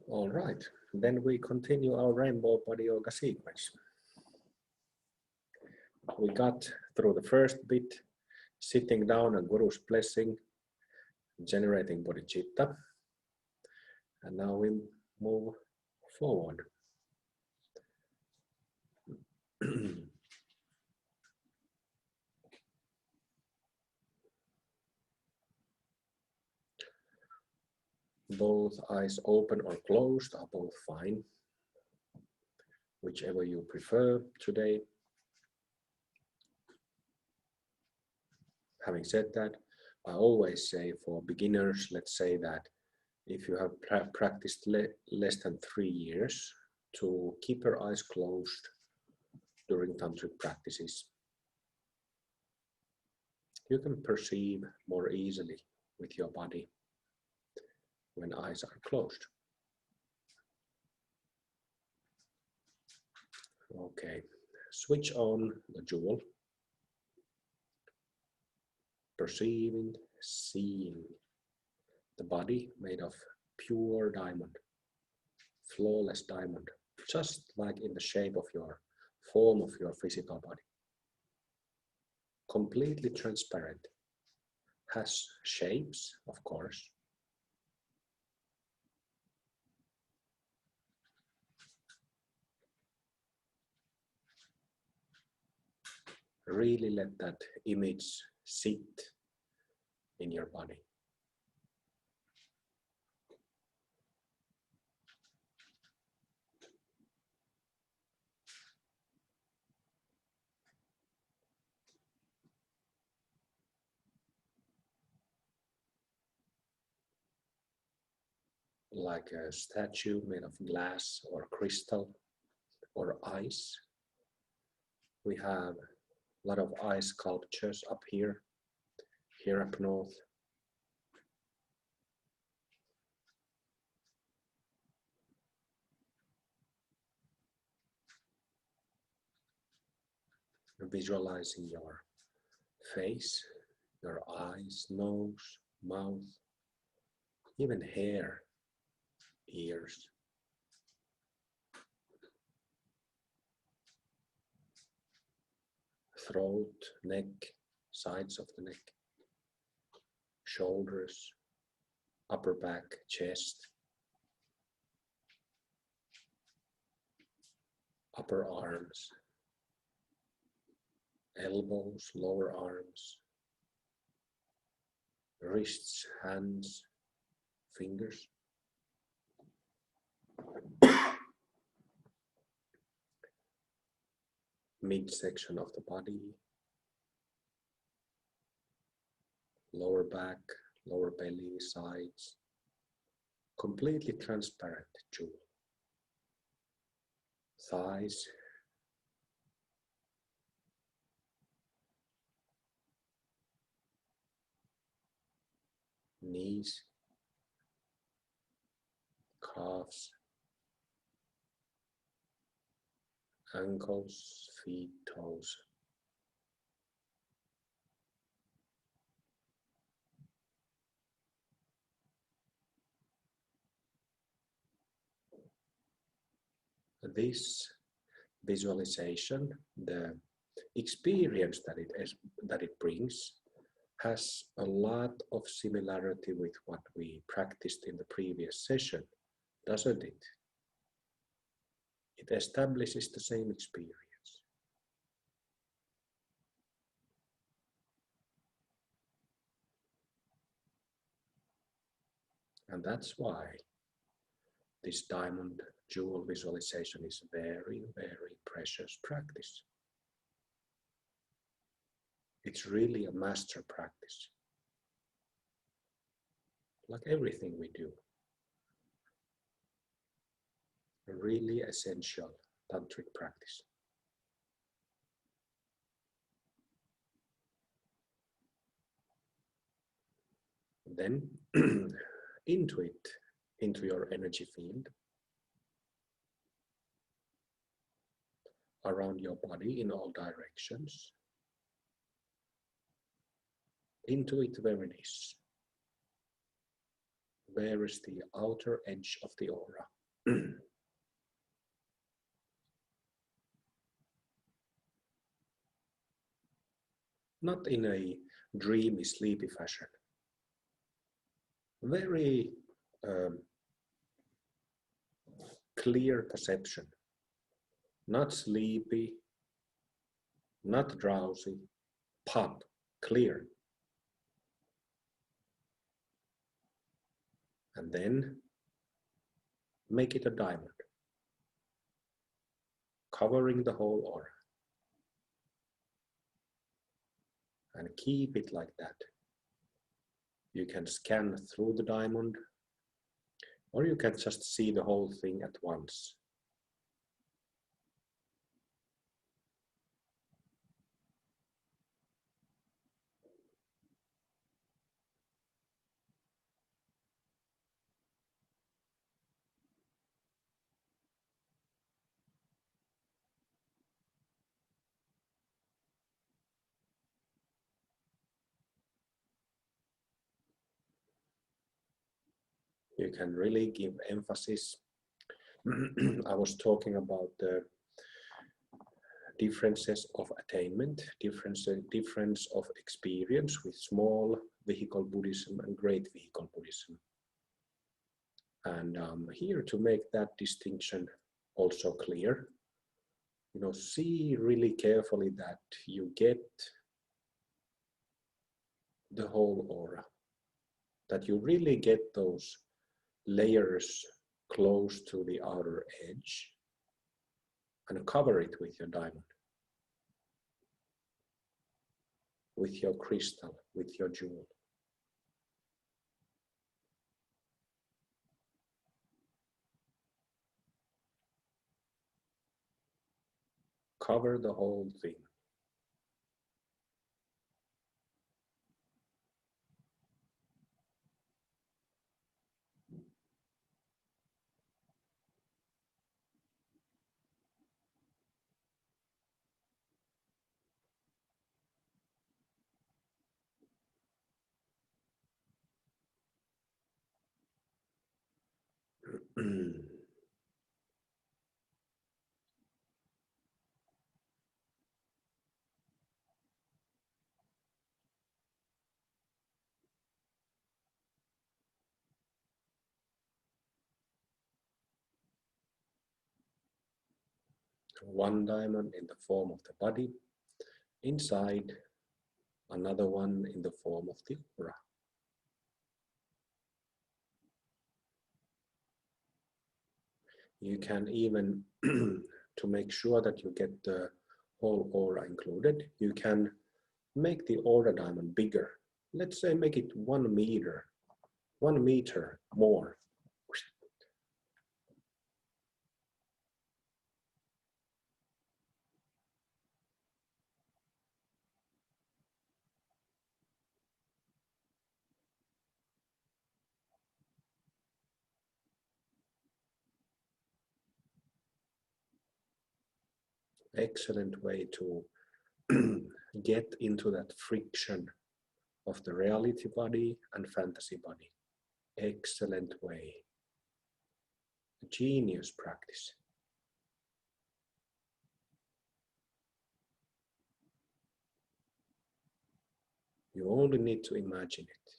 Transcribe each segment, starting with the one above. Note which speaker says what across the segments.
Speaker 1: All right, then we continue our rainbow body yoga sequence. We got through the first bit, sitting down and Guru's blessing, generating bodhicitta, and now we move forward. Both eyes open or closed are both fine, whichever you prefer today. Having said that, I always say for beginners, let's say that if you have practiced less than 3 years, to keep your eyes closed during tantric practices. You can perceive more easily with your body when eyes are closed. Okay, switch on the jewel, perceiving, seeing the body made of pure diamond, flawless diamond, just like in the shape of your form of your physical body. Completely transparent, has shapes, of course. Really let that image sit in your body. Like a statue made of glass or crystal or ice. We have a lot of ice sculptures up here up north. Visualizing your face, your eyes, nose, mouth, even hair, ears. Throat, neck, sides of the neck, shoulders, upper back, chest, upper arms, elbows, lower arms, wrists, hands, fingers. Midsection of the body, lower back, lower belly, sides, completely transparent jewel. Thighs, knees, calves, ankles, feet, toes. This visualization, the experience that it brings, has a lot of similarity with what we practiced in the previous session, doesn't it? It establishes the same experience. And that's why this diamond jewel visualization is very, very precious practice. It's really a master practice. Like everything we do. A really essential tantric practice. Then intuit into your energy field around your body in all directions. Intuit where it is. Where is the outer edge of the aura? not in a dreamy, sleepy fashion. Very clear perception, not sleepy, not drowsy, pop, clear. And then make it a diamond, covering the whole aura. And keep it like that. You can scan through the diamond, or you can just see the whole thing at once. You can really give emphasis. I was talking about the differences of attainment, difference of experience with small vehicle Buddhism and great vehicle Buddhism. And here to make that distinction also clear, see really carefully that you get the whole aura, that you really get those layers close to the outer edge and cover it with your diamond, with your crystal, with your jewel. Cover the whole thing. One diamond in the form of the body, inside another one in the form of the aura. You can even, to make sure that you get the whole aura included, you can make the aura diamond bigger. Let's say make it 1 meter, 1 meter more. Excellent way to get into that friction of the reality body and fantasy body. Excellent way. A genius practice. You only need to imagine it.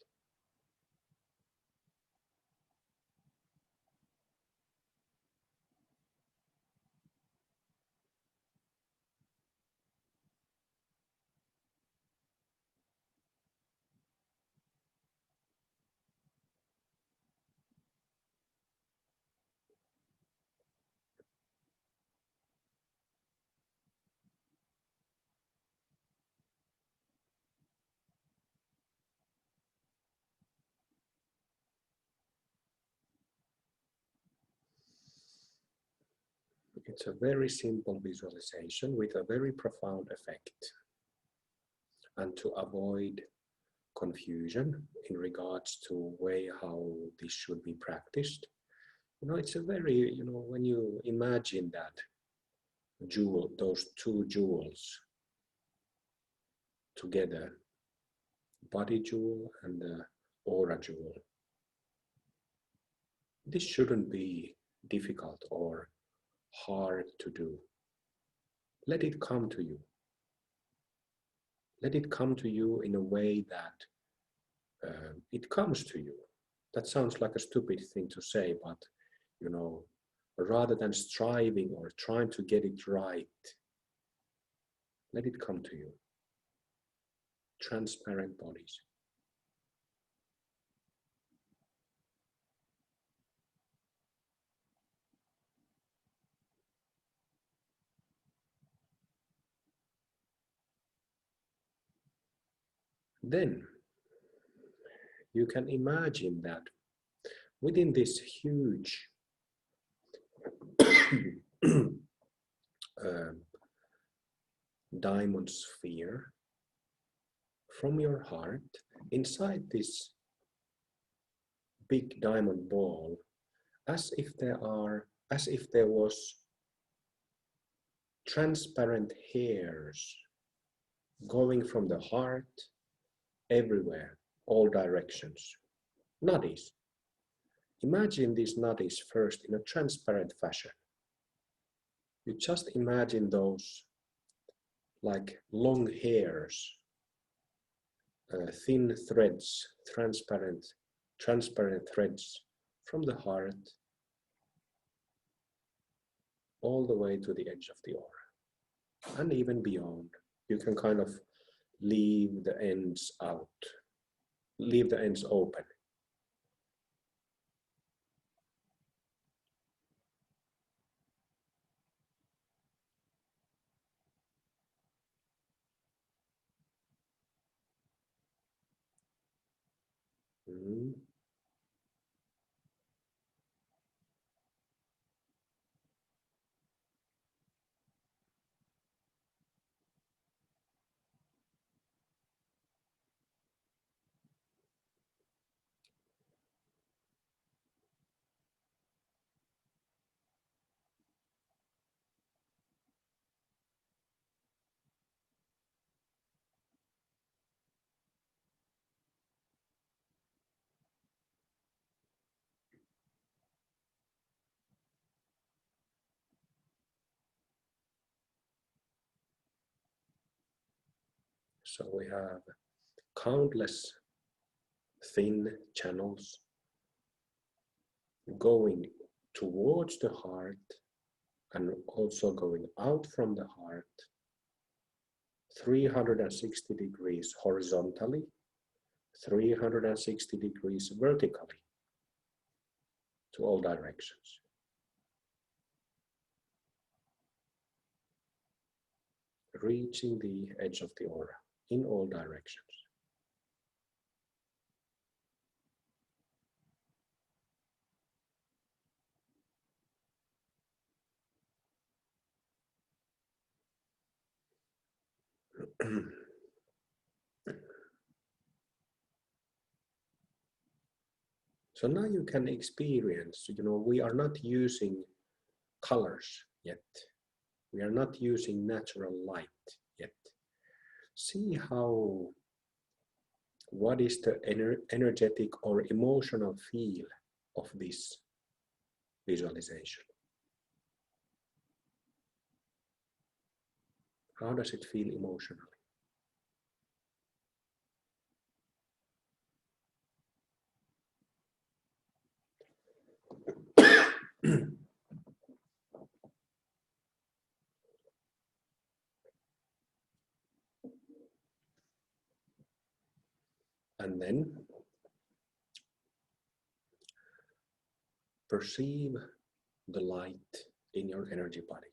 Speaker 1: It's a very simple visualization with a very profound effect. And to avoid confusion in regards to way how this should be practiced, it's a very, when you imagine that jewel, those two jewels together, body jewel and the aura jewel, this shouldn't be difficult or hard to do. Let it come to you. Let it come to you in a way that it comes to you. That sounds like a stupid thing to say, but you know, rather than striving or trying to get it right, let it come to you. Transparent bodies. Then you can imagine that within this huge diamond sphere, from your heart, inside this big diamond ball, as if there was transparent hairs going from the heart everywhere, all directions. Nadis. Imagine these nadis first in a transparent fashion. You just imagine those like long hairs, thin threads, transparent threads from the heart all the way to the edge of the aura and even beyond. You can kind of leave the ends out, leave the ends open. Mm. So we have countless thin channels going towards the heart and also going out from the heart 360 degrees horizontally, 360 degrees vertically to all directions. Reaching the edge of the aura in all directions. So now you can experience, we are not using colors yet. We are not using natural light yet. See what is the energetic or emotional feel of this visualization? How does it feel emotionally? And then perceive the light in your energy body.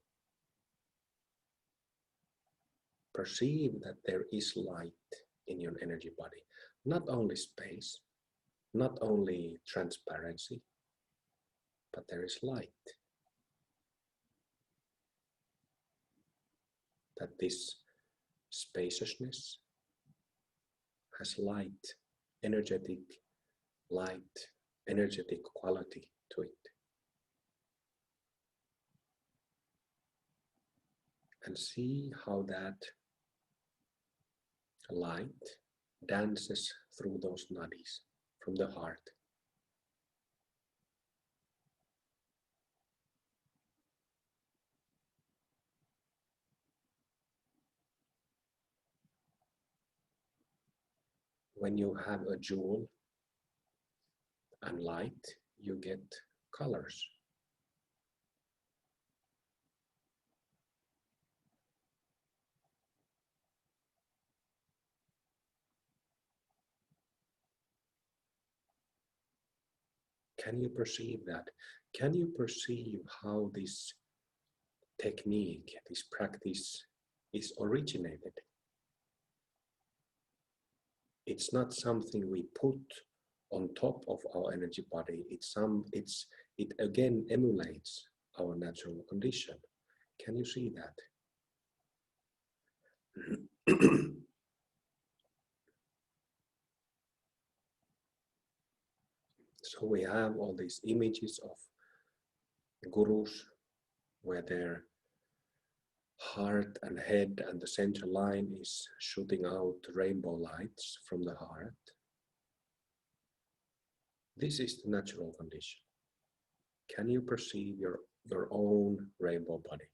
Speaker 1: Perceive that there is light in your energy body. Not only space, not only transparency, but there is light. That this spaciousness has light, energetic quality to it. And see how that light dances through those nadis from the heart. When you have a jewel and light, you get colors. Can you perceive that? Can you perceive how this technique, this practice is originated? It's not something we put on top of our energy body. It again emulates our natural condition. Can you see that? So we have all these images of gurus where their heart and head and the center line is shooting out rainbow lights from the heart. This is the natural condition. Can you perceive your own rainbow body,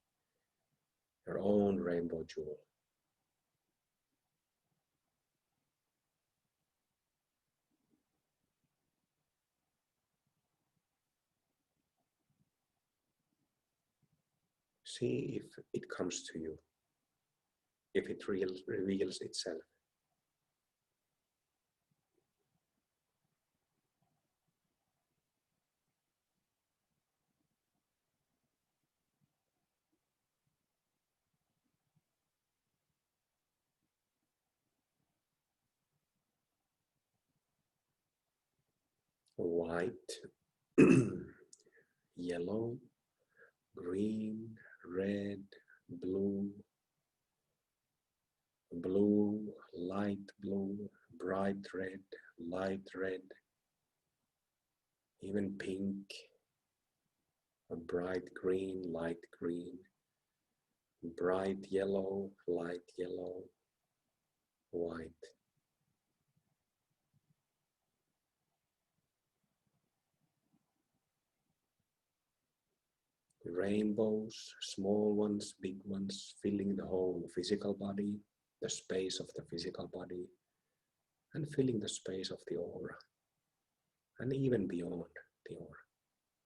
Speaker 1: your own rainbow jewel? See if it comes to you, if it reveals itself. White, yellow, green, red, blue, blue, light blue, bright red, even pink, a bright green, light green, bright yellow, light yellow, white. Rainbows, small ones, big ones, filling the whole physical body, the space of the physical body, and filling the space of the aura, and even beyond the aura,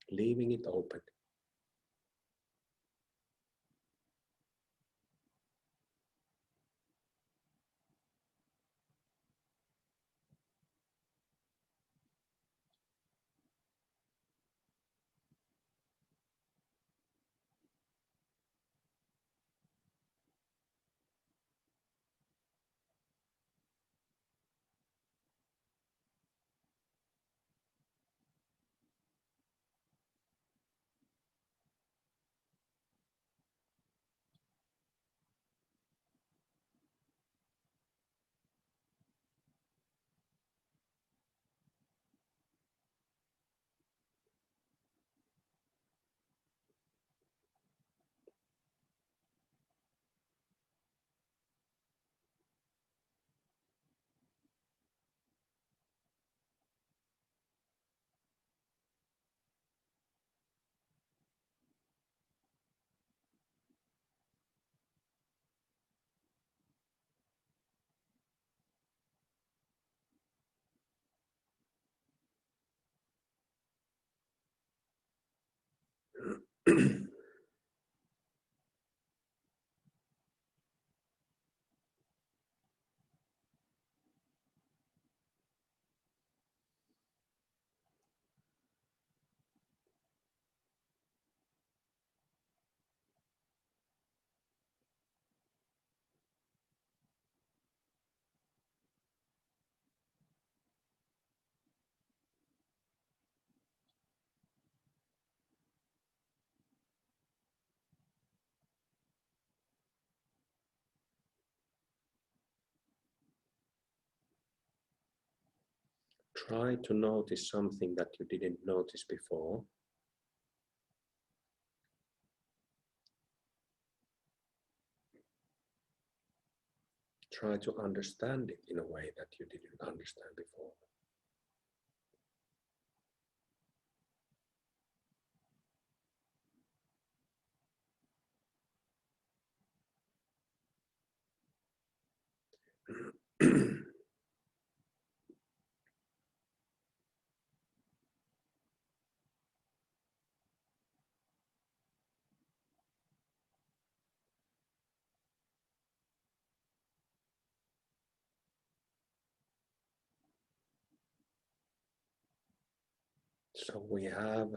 Speaker 1: leaving it open. Try to notice something that you didn't notice before. Try to understand it in a way that you didn't understand before. So we have,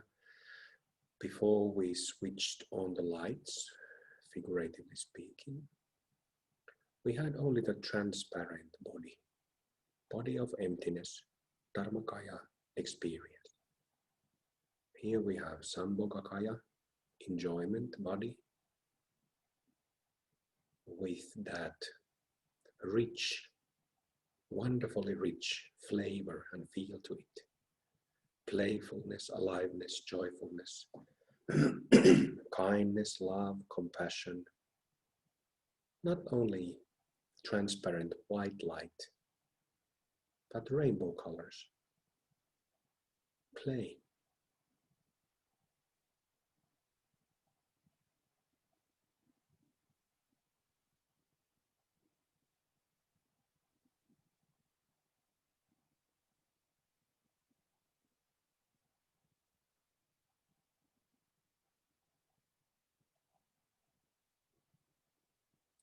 Speaker 1: before we switched on the lights, figuratively speaking, we had only the transparent body of emptiness, Dharmakaya experience. Here we have Sambhogakaya, enjoyment body, with that rich, wonderfully rich flavor and feel to it. Playfulness, aliveness, joyfulness, kindness, love, compassion. Not only transparent white light, but rainbow colors. Play.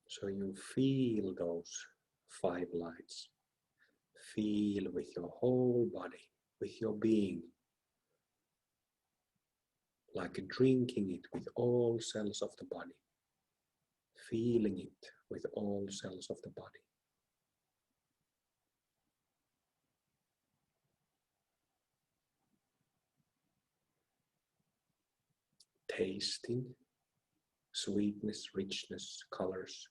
Speaker 1: So you feel those 5 lights. Feel with your whole body, with your being, like drinking it with all cells of the body, feeling it with all cells of the body. Tasting sweetness, richness, colors,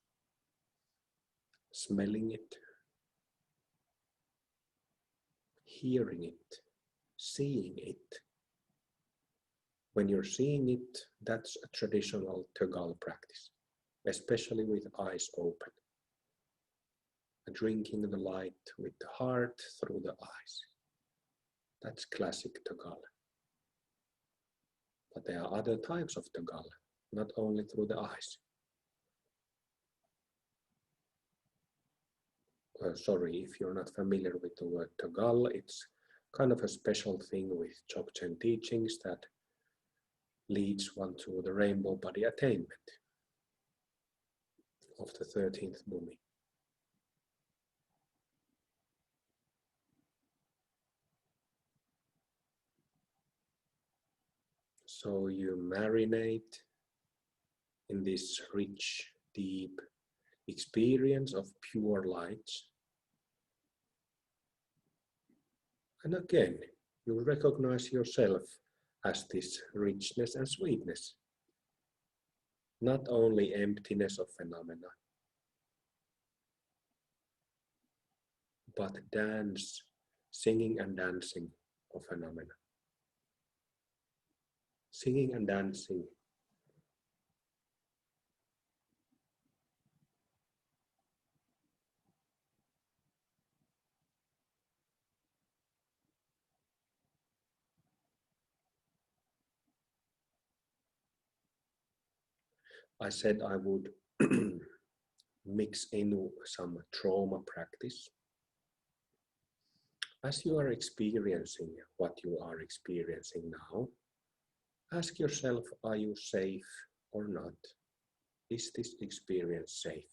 Speaker 1: smelling it, hearing it, seeing it. When you're seeing it, that's a traditional Tagal practice, especially with eyes open. Drinking the light with the heart through the eyes. That's classic Tagal. But there are other types of Tagal, not only through the eyes. Sorry, if you're not familiar with the word Tagal, it's kind of a special thing with Dzogchen teachings that leads one to the rainbow body attainment of the 13th Bhumi. So you marinate in this rich, deep experience of pure light. And again, you recognize yourself as this richness and sweetness, not only emptiness of phenomena, but dance, singing and dancing of phenomena. Singing and dancing. I said I would mix in some trauma practice. As you are experiencing what you are experiencing now, ask yourself, are you safe or not? Is this experience safe?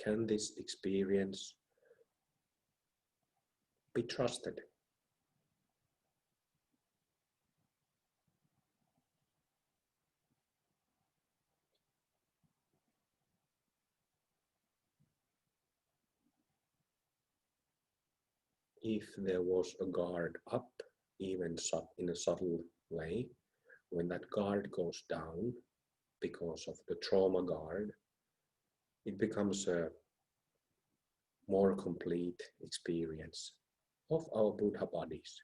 Speaker 1: Can this experience be trusted? If there was a guard up, even in a subtle way, when that guard goes down because of the trauma guard, it becomes a more complete experience of our Buddha bodies.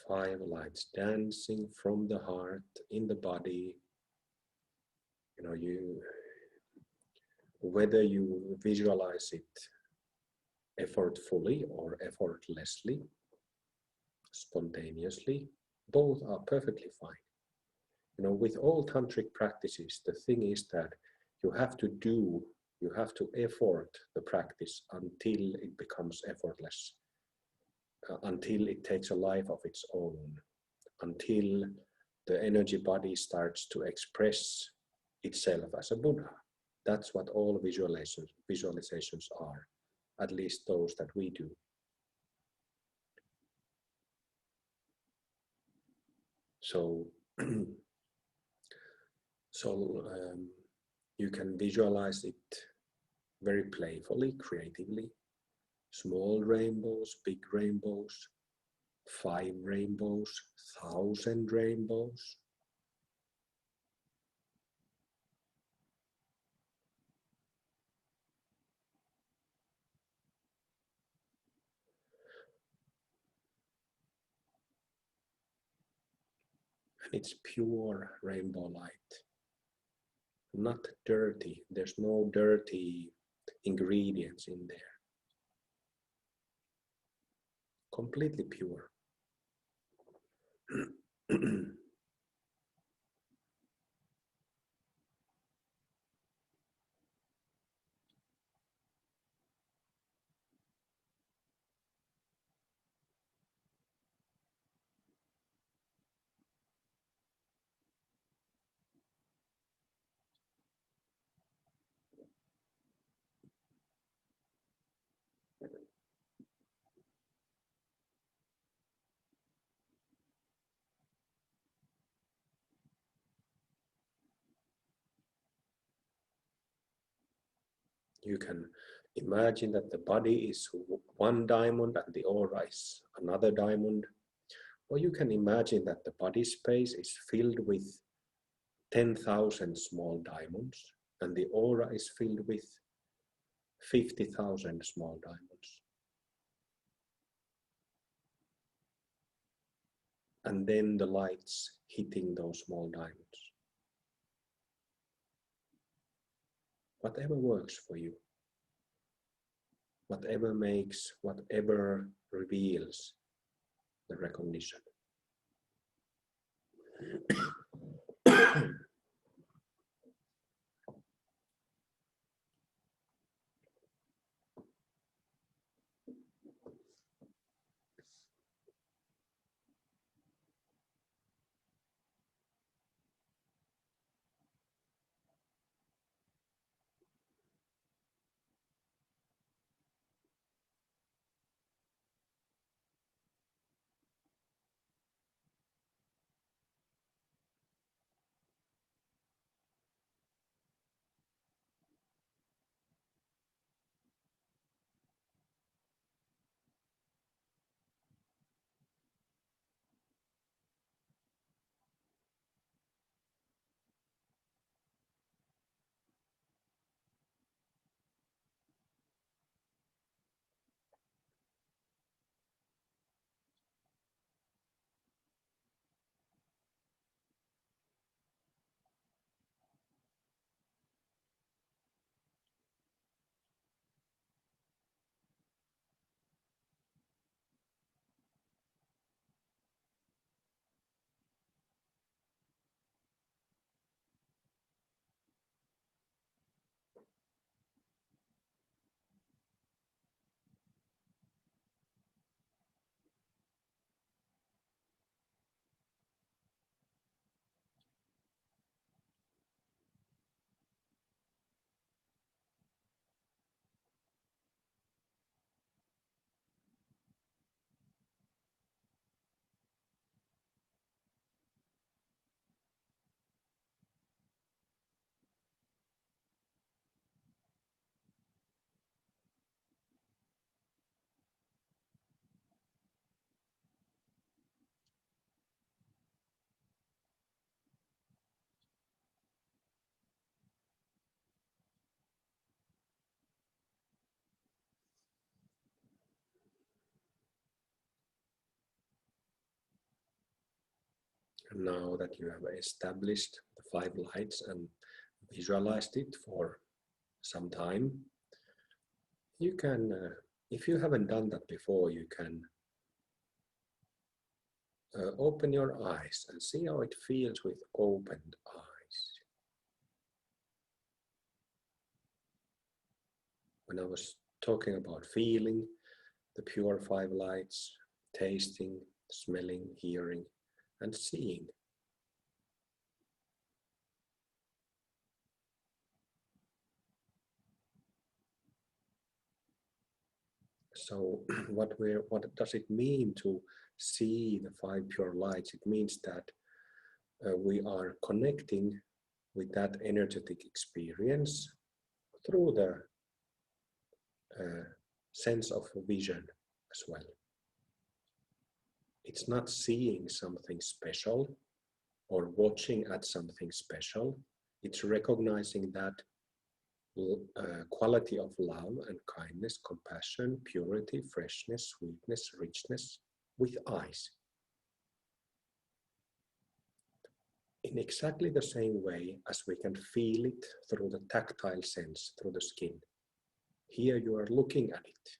Speaker 1: Five lights dancing from the heart in the body. You Whether you visualize it effortfully or effortlessly, spontaneously, both are perfectly fine. With all tantric practices, the thing is that you have to effort the practice until it becomes effortless, until it takes a life of its own, until the energy body starts to express itself as a Buddha. That's what all visualizations are, at least those that we do. So, you can visualize it very playfully, creatively. Small rainbows, big rainbows, 5 rainbows, 1,000 rainbows. And it's pure rainbow light, not dirty. There's no dirty ingredients in there. Completely pure. You can imagine that the body is one diamond and the aura is another diamond. Or you can imagine that the body space is filled with 10,000 small diamonds and the aura is filled with 50,000 small diamonds. And then the lights hitting those small diamonds. Whatever works for you. Whatever reveals the recognition. And now that you have established the 5 lights and visualized it for some time, you can, if you haven't done that before, you can open your eyes and see how it feels with opened eyes. When I was talking about feeling the pure five lights, tasting, smelling, hearing, and seeing. So what does it mean to see the five pure lights? It means that we are connecting with that energetic experience through the sense of vision as well. It's not seeing something special or watching at something special. It's recognizing that quality of love and kindness, compassion, purity, freshness, sweetness, richness with eyes. In exactly the same way as we can feel it through the tactile sense, through the skin. Here you are looking at it.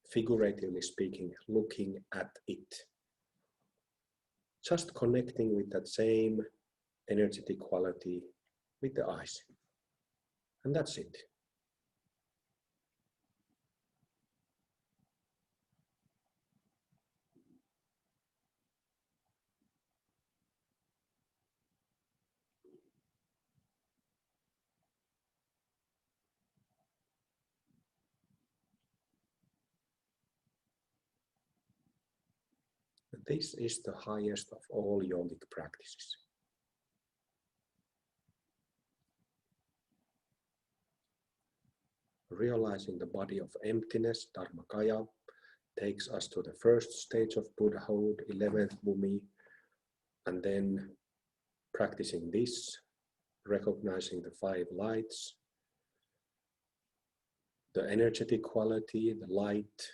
Speaker 1: Figuratively speaking, looking at it. Just connecting with that same energetic quality with the eyes. And that's it. This is the highest of all yogic practices. Realizing the body of emptiness, Dharmakaya, takes us to the first stage of Buddhahood, 11th Bhumi, and then practicing this, recognizing the five lights, the energetic quality, the light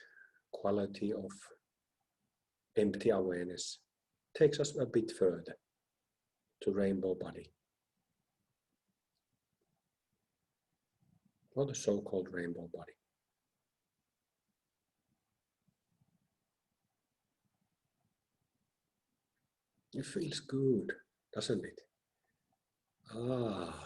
Speaker 1: quality of empty awareness, takes us a bit further to rainbow body, or the so-called rainbow body. It feels good, doesn't it? Ah.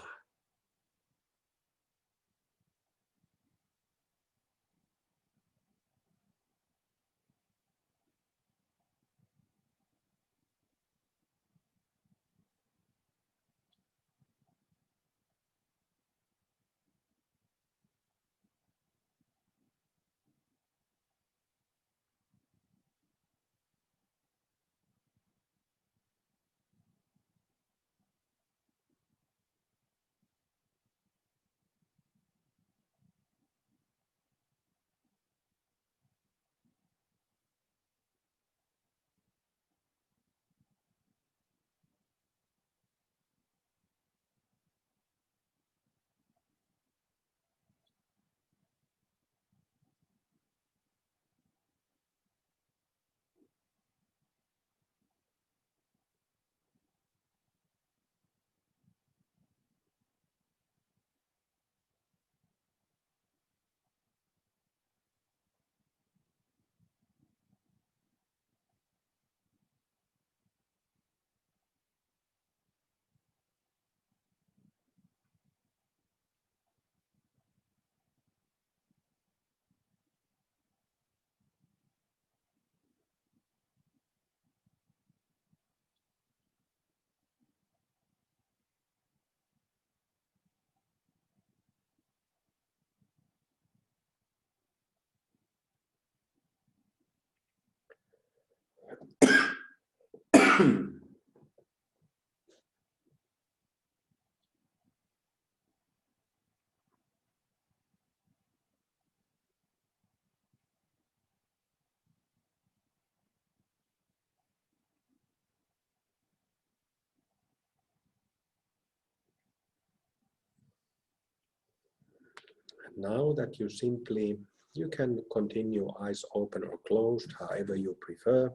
Speaker 1: Now that you can continue eyes open or closed, however you prefer.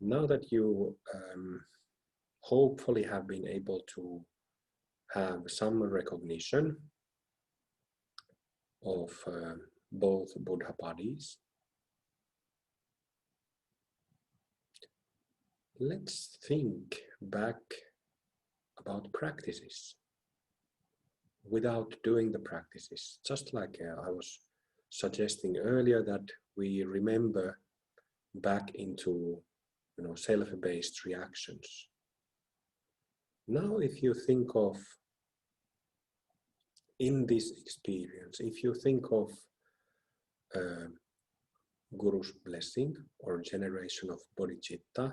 Speaker 1: Now that you hopefully have been able to have some recognition of both Buddha bodies. Let's think back about practices without doing the practices. Just like I was suggesting earlier, that we remember back into self-based reactions. Now, if you think of, in this experience, if you think of Guru's blessing or generation of bodhicitta,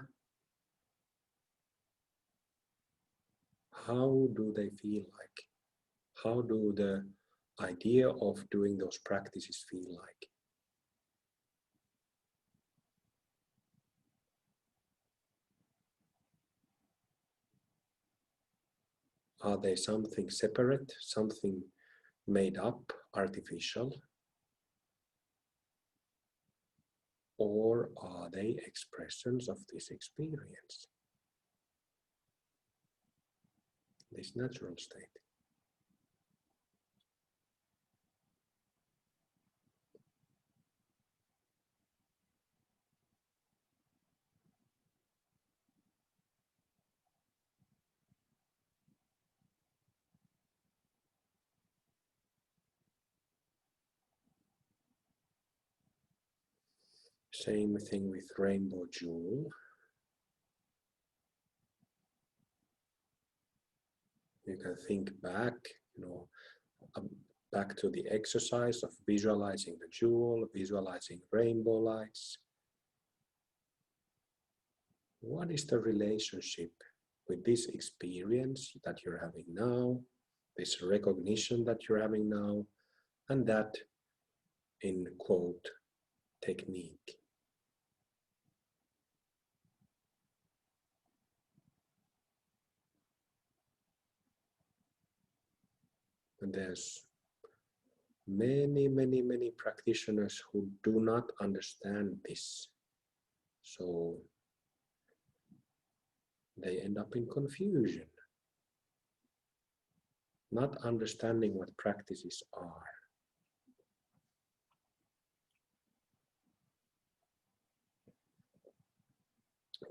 Speaker 1: how do they feel like? How do the idea of doing those practices feel like? Are they something separate, something made up, artificial? Or are they expressions of this experience, this natural state? Same thing with rainbow jewel. You can think back, back to the exercise of visualizing the jewel, visualizing rainbow lights. What is the relationship with this experience that you're having now, this recognition that you're having now, and that, in quote, technique? And there's many practitioners who do not understand this. So they end up in confusion, not understanding what practices are.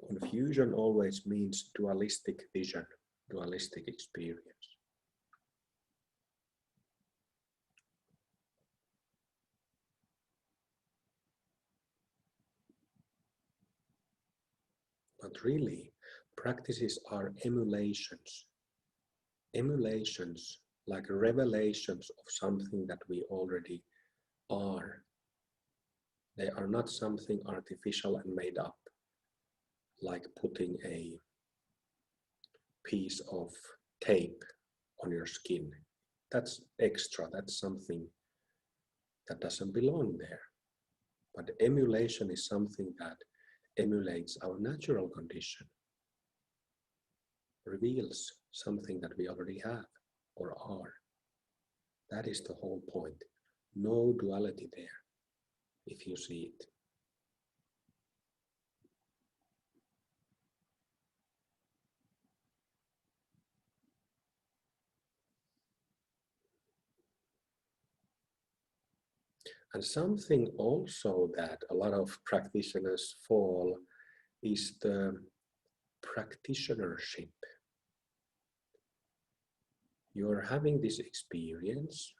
Speaker 1: Confusion always means dualistic vision, dualistic experience. But really, practices are emulations. Emulations, like revelations of something that we already are. They are not something artificial and made up, like putting a piece of tape on your skin. That's extra, that's something that doesn't belong there. But emulation is something that emulates our natural condition, reveals something that we already have or are. That is the whole point. No duality there, if you see it. And something also that a lot of practitioners fall is the practitionership. You're having this experience,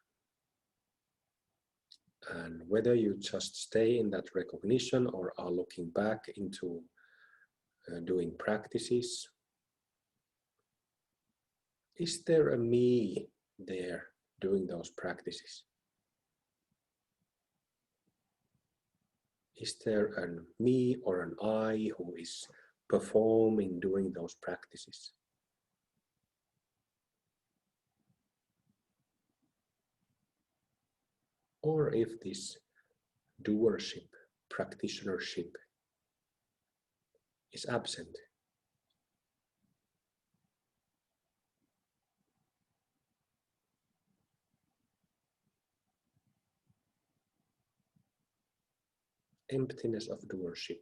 Speaker 1: and whether you just stay in that recognition or are looking back into doing practices, is there a me there doing those practices? Is there a me or an I who is performing, doing those practices? Or if this doership, practitionership is absent. Emptiness of doership.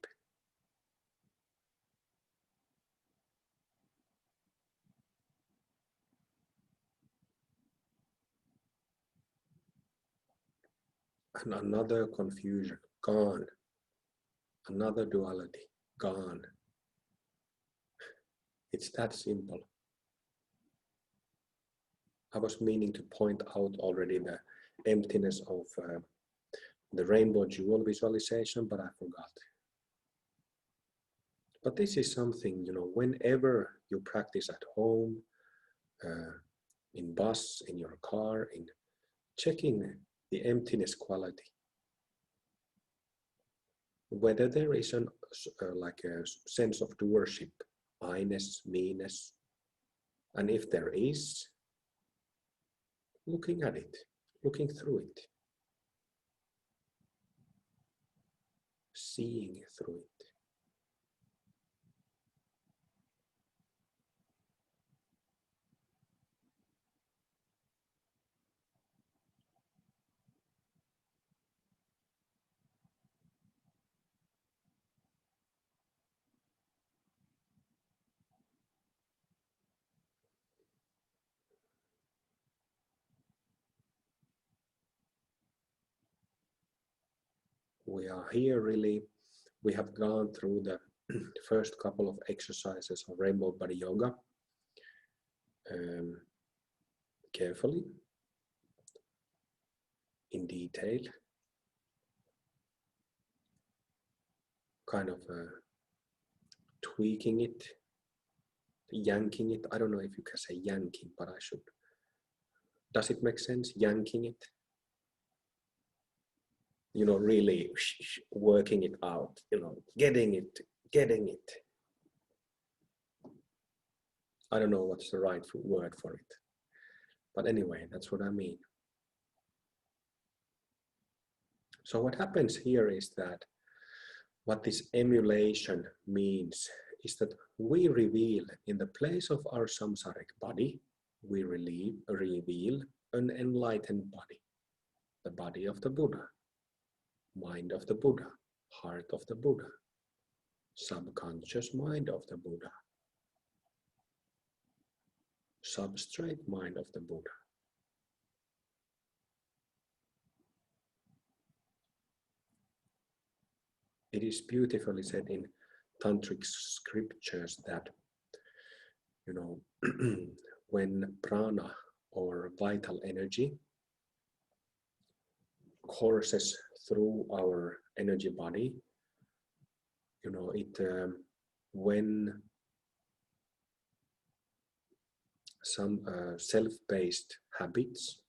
Speaker 1: And another confusion, gone. Another duality, gone. It's that simple. I was meaning to point out already the emptiness of the rainbow jewel visualization, but I forgot. But this is something, whenever you practice at home, in bus, in your car, in checking the emptiness quality, whether there is like a sense of doership, I-ness, me-ness, and if there is, looking at it, looking through it, seeing through it. We are here really, we have gone through the first couple of exercises of Rainbow Body Yoga carefully, in detail, kind of tweaking it, yanking it. I don't know if you can say yanking, but I should. Does it make sense, yanking it? Really working it out, getting it. I don't know what's the right word for it. But anyway, that's what I mean. So what happens here is that what this emulation means is that we reveal in the place of our samsaric body, we reveal an enlightened body, the body of the Buddha, mind of the Buddha, heart of the Buddha, subconscious mind of the Buddha, substrate mind of the Buddha. It is beautifully said in tantric scriptures that, when prana or vital energy courses through our energy body, when some self-based habits,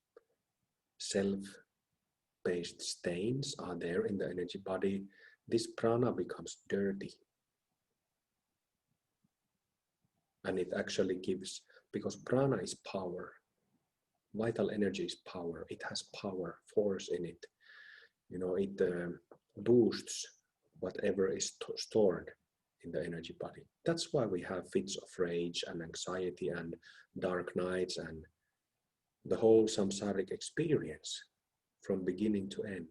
Speaker 1: self-based stains are there in the energy body, this prana becomes dirty. And it actually gives, because prana is power, vital energy is power, it has power, force in it. It boosts whatever is stored in the energy body. That's why we have fits of rage and anxiety and dark nights and the whole samsaric experience from beginning to end.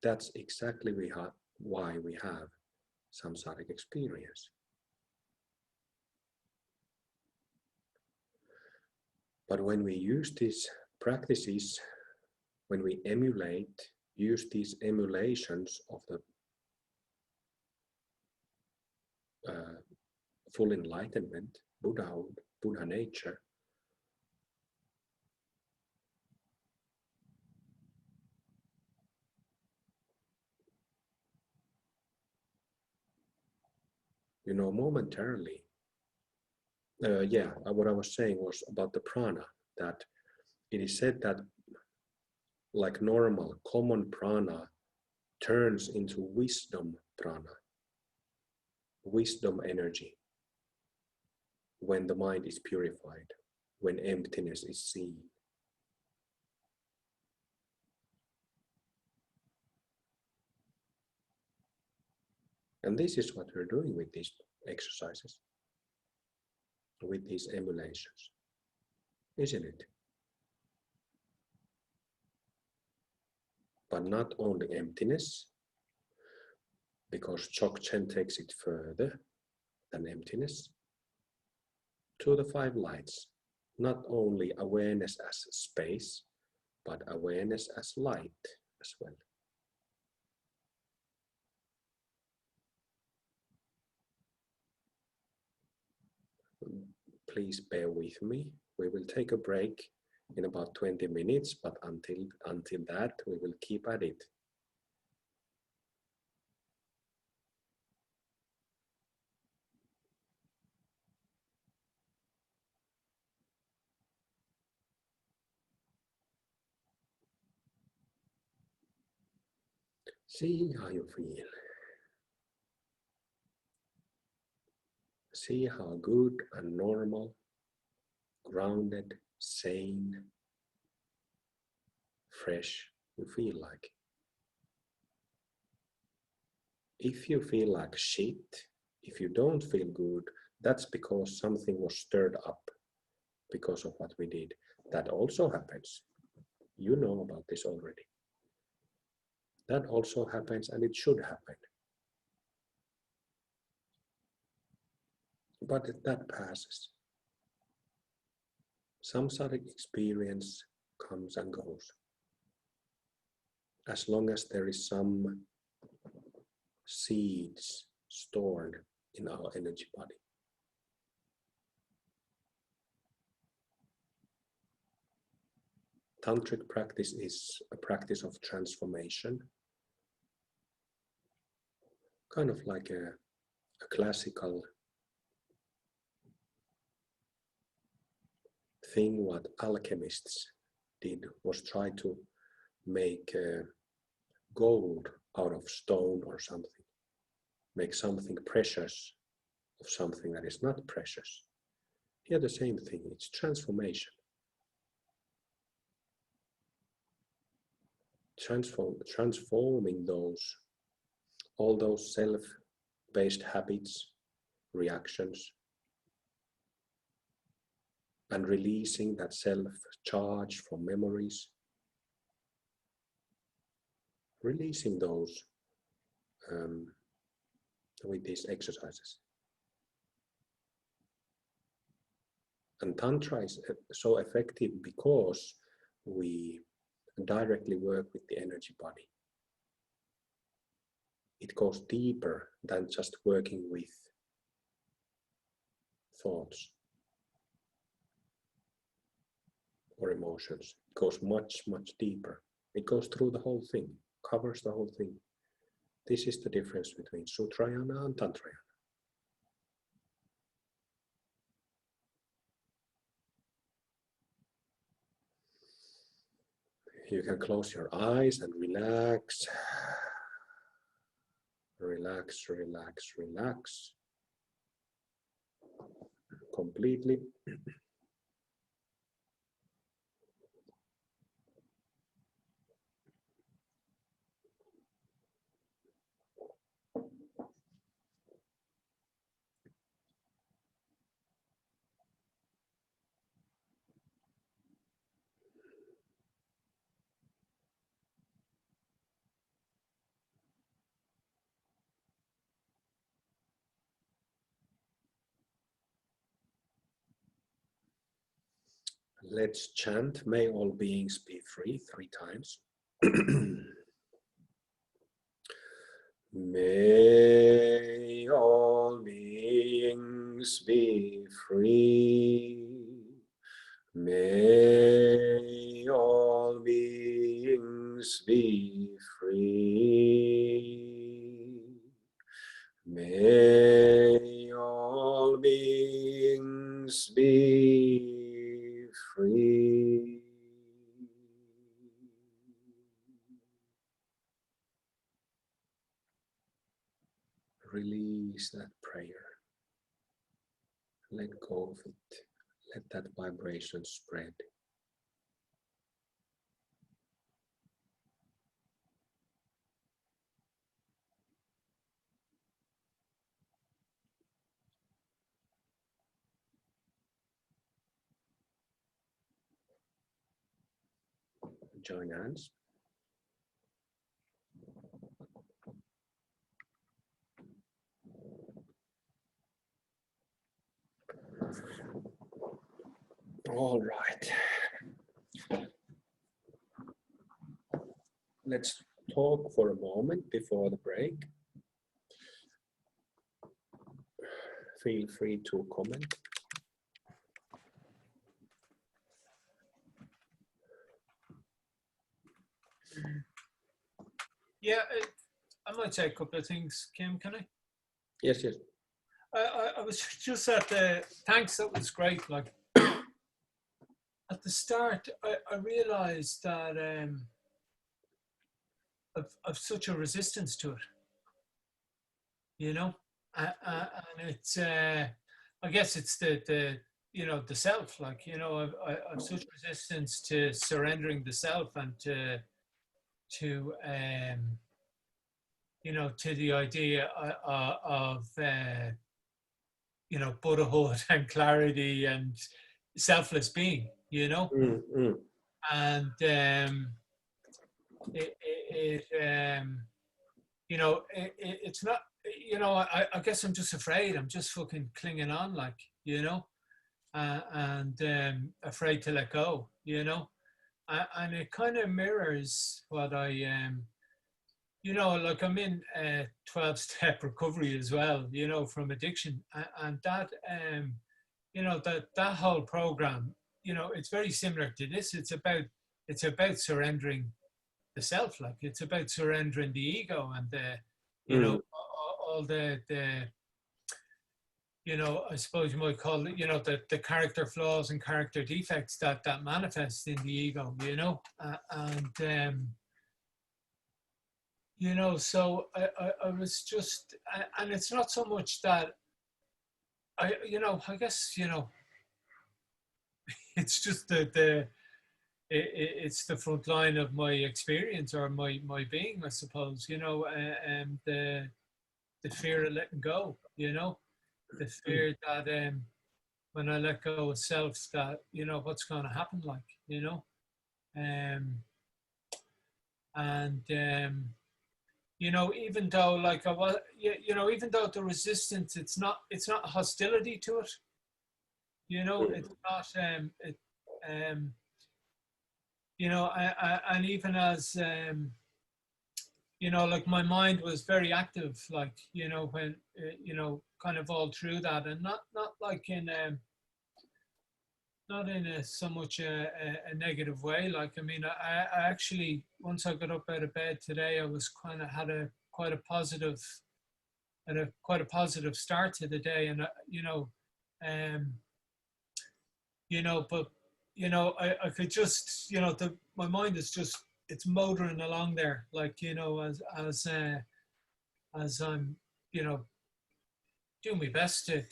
Speaker 1: That's exactly why we have samsaric experience. But when we use these practices, when we use these emulations of the full enlightenment, Buddhahood, Buddha nature, momentarily, what I was saying was about the prana, that it is said that like normal, common prana turns into wisdom prana, wisdom energy, when the mind is purified, when emptiness is seen. And this is what we're doing with these exercises, with these emulations, isn't it? But not only emptiness, because Dzogchen takes it further than emptiness, to the 5 lights. Not only awareness as space, but awareness as light as well. please bear with me. We will take a break in about 20 minutes, but until that, we will keep at it. See how you feel. See how good and normal, grounded, sane, fresh you feel like. If you feel like shit, if you don't feel good, that's because something was stirred up because of what we did. That also happens. You know about this already. That also happens, and it should happen. But that passes. Samsaric experience comes and goes. As long as there is some seeds stored in our energy body. Tantric practice is a practice of transformation, kind of like a classical thing. What alchemists did was try to make gold out of stone or something, make something precious of something that is not precious. Here the same thing, it's transformation. Transforming all those self-based habits, reactions, and releasing that self-charge from memories, releasing those with these exercises. And Tantra is so effective because we directly work with the energy body. It goes deeper than just working with thoughts or emotions. It goes much, much deeper. It goes through the whole thing, covers the whole thing. This is the difference between Sutrayana and Tantrayana. You can close your eyes and relax. Relax, relax, relax. Completely. Let's chant, may all beings be free 3 times. May all beings be free. May all beings be free. May all beings be free. Release that prayer. Let go of it. Let that vibration spread. Join hands. All right. Let's talk for a moment before the break. Feel free to comment.
Speaker 2: Yeah, I might say a couple of things, Kim, can I?
Speaker 1: Yes, yes.
Speaker 2: I was just at the, thanks, that was great. Like at the start, I realized that I've such a resistance to it, you know? And it's, I guess it's the, you know, the self, like, you know, I've such resistance to surrendering the self and to, you know, to the idea of, you know, Buddhahood and clarity and selfless being, you know?
Speaker 1: Mm, mm,
Speaker 2: And you know, it's not, you know, I guess I'm just afraid. I'm just fucking clinging on, like, you know, and afraid to let go, you know. And it kind of mirrors what I, you know, like I'm in 12-step recovery as well, you know, from addiction. And that, you know, that whole program, you know, it's very similar to this. It's about surrendering the self, like it's about surrendering the ego and the, you know,
Speaker 1: mm,
Speaker 2: all the, you know, I suppose you might call it, you know, the character flaws and character defects that manifest in the ego, you know. And you know, so I was just, and it's not so much that I, you know, I guess, you know, it's just the it's the front line of my experience or my being, I suppose, you know, and the fear of letting go, you know, the
Speaker 1: mm.
Speaker 2: fear that when I let go of self, that, you know, what's going to happen, like, you know, um, and you know, even though like I was, you know, even though the resistance, it's not hostility to it, you know, it's not um, you know, and even as you know, like my mind was very active, like, you know, when you know, kind of all through that, and not like in not in a so much a negative way. Like, I mean, I actually, once I got up out of bed today, I was kind of had a quite a positive, had a quite a positive start to the day, and um, you know, but you know, I could just, you know, my mind is just, it's motoring along there, like, you know, as I'm, you know, doing my best to,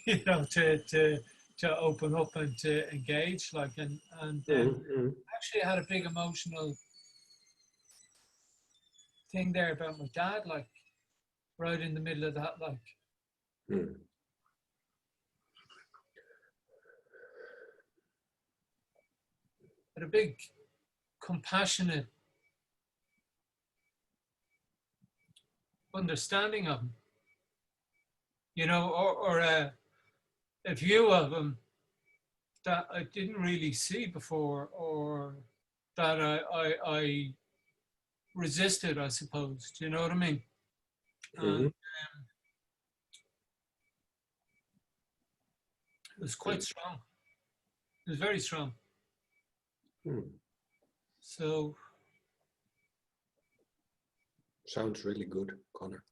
Speaker 2: you know, to open up and to engage, like, and
Speaker 1: Mm, mm,
Speaker 2: actually I had a big emotional thing there about my dad, like, right in the middle of that, like,
Speaker 1: mm.
Speaker 2: had a big compassionate understanding of him, you know, or a view of him that I didn't really see before, or that I resisted, I suppose. Do you know what I mean? And
Speaker 1: Mhm,
Speaker 2: it was quite
Speaker 1: mm,
Speaker 2: strong. It was very strong.
Speaker 1: mm.
Speaker 2: So
Speaker 1: Sounds really good, Connor.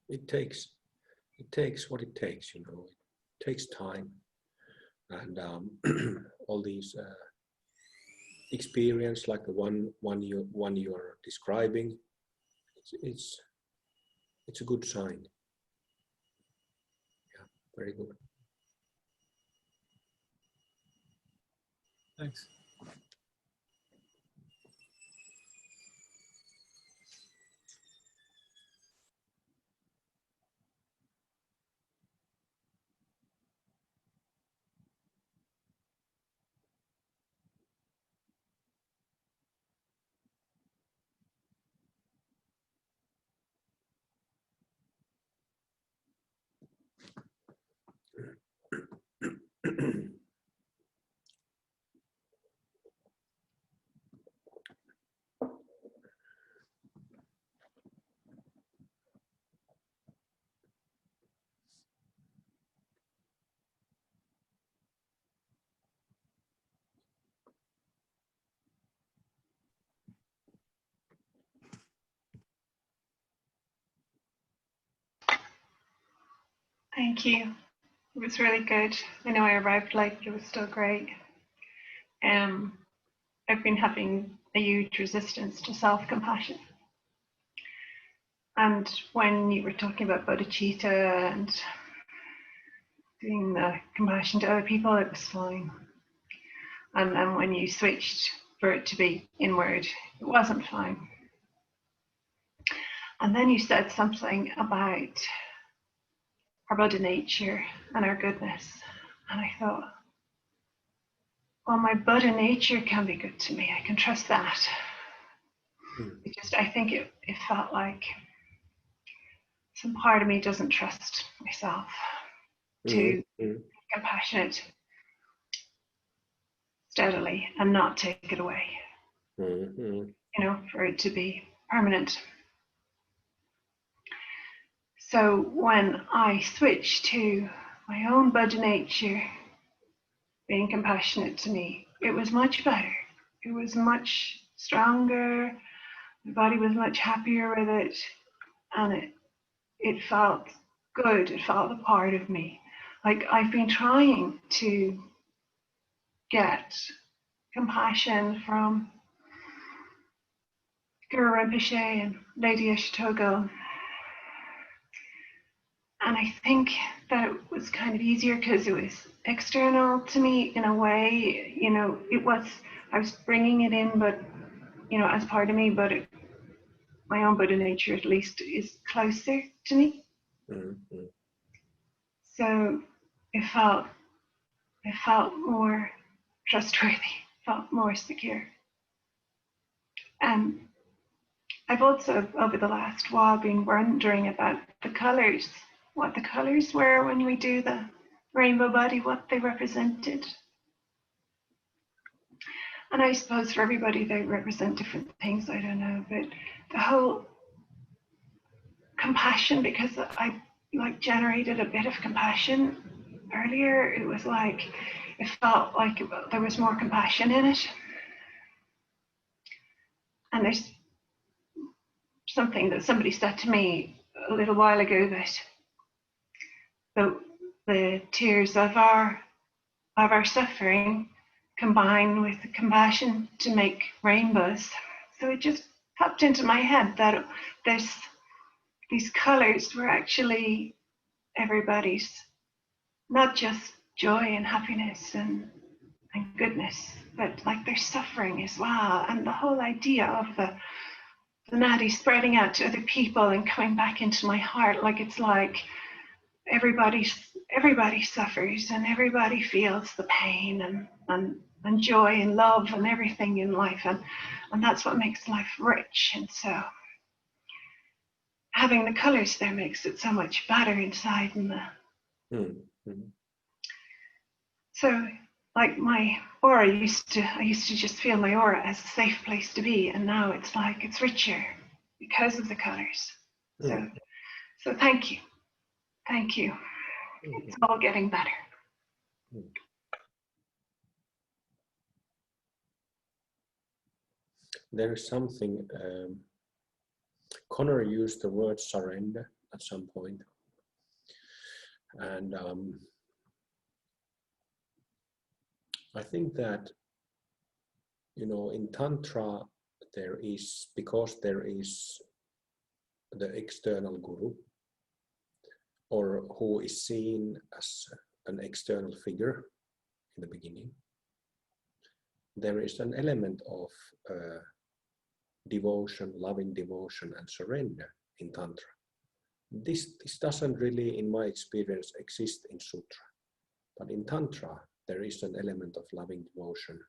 Speaker 1: It takes what it takes, you know. It takes time, and all these experience, like the one you are describing, it's it's it's a good sign. Yeah, very good.
Speaker 2: thanks.
Speaker 3: Thank you. It was really good. I know I arrived late, but it was still great. I've been having a huge resistance to self-compassion. And when you were talking about bodhicitta and doing the compassion to other people, it was fine. And then when you switched for it to be inward, it wasn't fine. And then you said something about our Buddha nature and our goodness. And I thought, well, my Buddha nature can be good to me. I can trust that. Because I think it felt like some part of me doesn't trust myself to be compassionate steadily and not take it away. You know, for it to be permanent. So when I switched to my own Buddha nature, being compassionate to me, it was much better. It was much stronger. My body was much happier with it, and it felt good. It felt a part of me. Like I've been trying to get compassion from Guru Rinpoche and Lady Ashtogo. And I think that it was kind of easier because it was external to me in a way. You know, I was bringing it in, but, you know, as part of me, but my own Buddha nature at least is closer to me. So it felt more trustworthy, felt more secure. And I've also, over the last while, been wondering about the colours, what the colours were when we do the rainbow body, what they represented. And I suppose for everybody they represent different things, I don't know, but the whole compassion, because I like generated a bit of compassion earlier, it felt like there was more compassion in it. And there's something that somebody said to me a little while ago, that the tears of our suffering combine with the compassion to make rainbows. So it just popped into my head that these colors were actually everybody's, not just joy and happiness and goodness, but like their suffering as well. And the whole idea of the nadi spreading out to other people and coming back into my heart, like it's like everybody suffers and everybody feels the pain and joy and love and everything in life, and that's what makes life rich. And so having the colors there makes it so much better inside. And so like my aura I used to just feel my aura as a safe place to be, and now it's like it's richer because of the colors. So thank you. It's all getting better.
Speaker 1: There is something, Connor used the word surrender at some point, and I think that, you know, in Tantra because there is the external guru, or who is seen as an external figure in the beginning, there is an element of devotion, loving devotion and surrender in Tantra. This doesn't really, in my experience, exist in Sutra, but in Tantra there is an element of loving devotion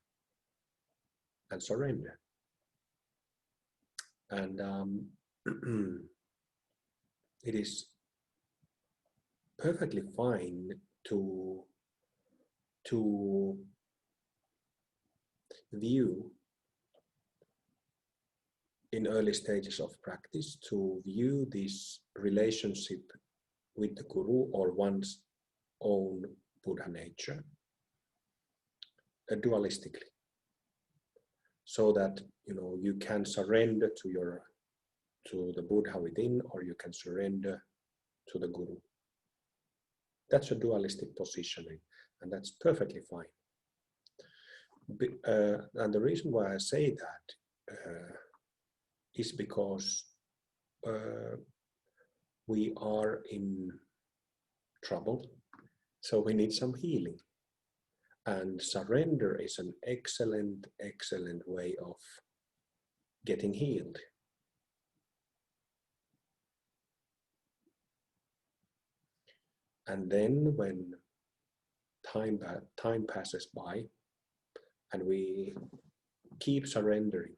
Speaker 1: and surrender. And it is perfectly fine to view, in early stages of practice, to view this relationship with the guru or one's own Buddha nature dualistically, so that, you know, you can surrender to the Buddha within, or you can surrender to the guru. That's a dualistic positioning, and that's perfectly fine. And the reason why I say that is because we are in trouble, so we need some healing. And surrender is an excellent, excellent way of getting healed. And then when time passes by and we keep surrendering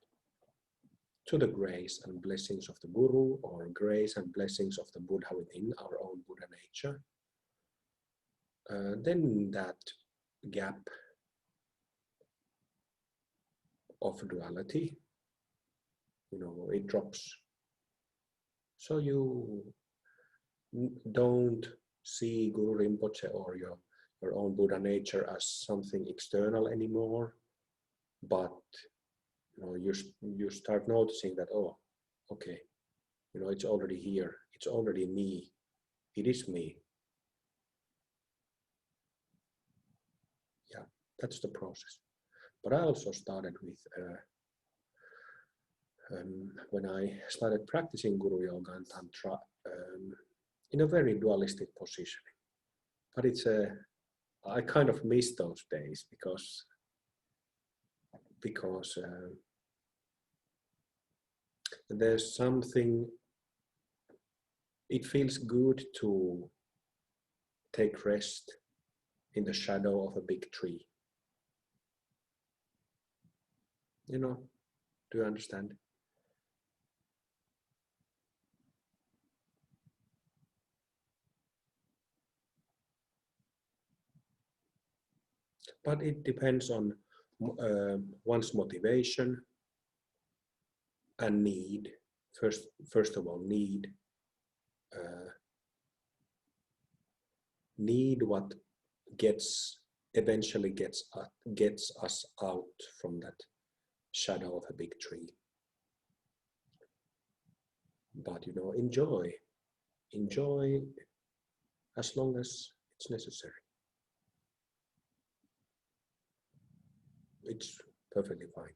Speaker 1: to the grace and blessings of the Guru, or grace and blessings of the Buddha within our own Buddha nature, then that gap of duality, it drops. So you don't see Guru Rinpoche or your own Buddha nature as something external anymore, but you start noticing that, oh, okay, it's already here, it's already me, it is me. Yeah, that's the process. But I also started with when I started practicing Guru Yoga and Tantra in a very dualistic positioning. But I kind of miss those days because there's something, it feels good to take rest in the shadow of a big tree. Do you understand? But it depends on one's motivation and need. First of all, need what eventually gets us out from that shadow of a big tree. But enjoy as long as it's necessary. It's perfectly fine.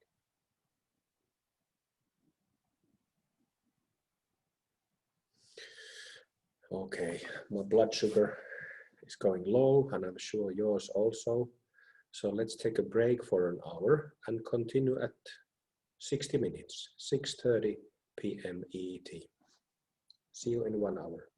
Speaker 1: Okay, my blood sugar is going low, and I'm sure yours also. So let's take a break for an hour and continue at 60 minutes, 6:30 p.m. EET. See you in 1 hour.